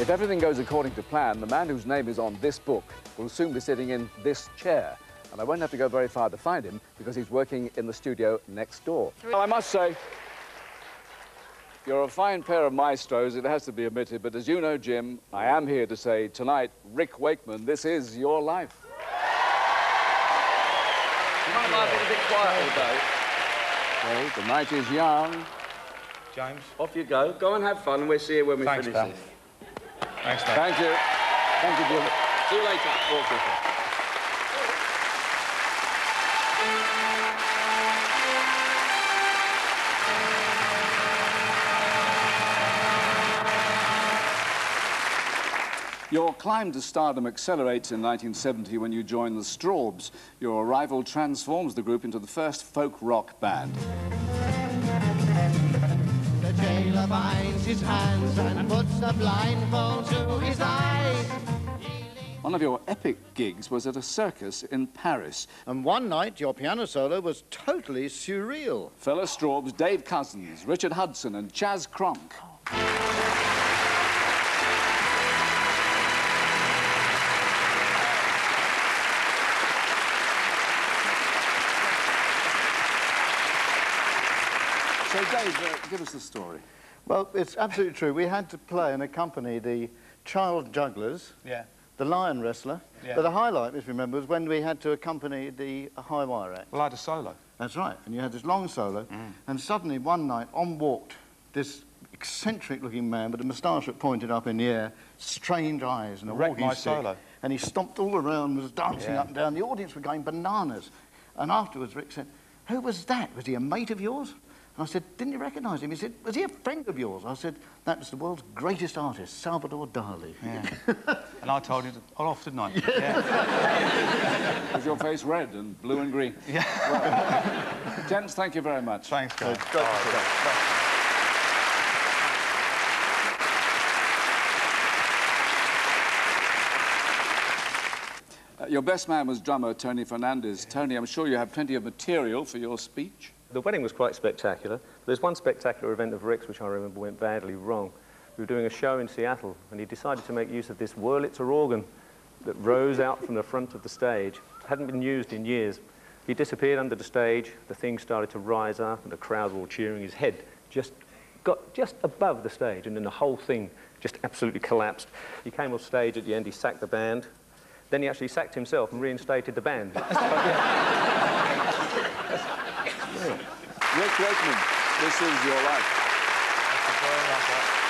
If everything goes according to plan, the man whose name is on this book will soon be sitting in this chair. And I won't have to go very far to find him because he's working in the studio next door. Well, I must say, you're a fine pair of maestros, it has to be admitted, but as you know, Jim, I am here to say tonight, Rick Wakeman, this is your life. You might like it a bit quiet all day. Okay, the night is young. James. Off you go. Go and have fun, and we'll see you when we finish this. Thanks, mate. Thank you. Thank you, Jim. See you later. Your climb to stardom accelerates in 1970 when you join the Strawbs. Your arrival transforms the group into the first folk rock band. The jailer binds his hands and puts the blindfold to his eyes. One of your epic gigs was at a circus in Paris. And one night, your piano solo was totally surreal. Fellow Strawbs, Dave Cousins, Richard Hudson and Chaz Cronk. So, Dave, give us the story. Well, it's absolutely true. We had to play and accompany the child jugglers, the lion wrestler. But the highlight, if you remember, was when we had to accompany the high wire act. Well, I had a solo. That's right. And you had this long solo. And suddenly, one night, on walked this eccentric-looking man with a moustache that pointed up in the air, strange eyes and a walking stick. Solo. And he stomped all around, was dancing up and down. The audience were going bananas. And afterwards, Rick said, "Who was that? Was he a mate of yours?" And I said, "Didn't you recognise him?" He said, "Was he a friend of yours?" I said, "That was the world's greatest artist, Salvador Dali." Yeah. And I told you off, didn't I? Yeah. Was your face red and blue and green? Yeah. Well, gents, thank you very much. Thanks, guys. Your best man was drummer Tony Fernandez. Tony, I'm sure you have plenty of material for your speech. The wedding was quite spectacular. There's one spectacular event of Rick's which I remember went badly wrong. We were doing a show in Seattle, and he decided to make use of this Wurlitzer organ that rose out from the front of the stage. Hadn't been used in years. He disappeared under the stage, the thing started to rise up, and the crowd were all cheering. His head got just above the stage, and then the whole thing just absolutely collapsed. He came off stage at the end, he sacked the band. Then he actually sacked himself and reinstated the band. Rick Wakeman, this is your life. Thank you very much.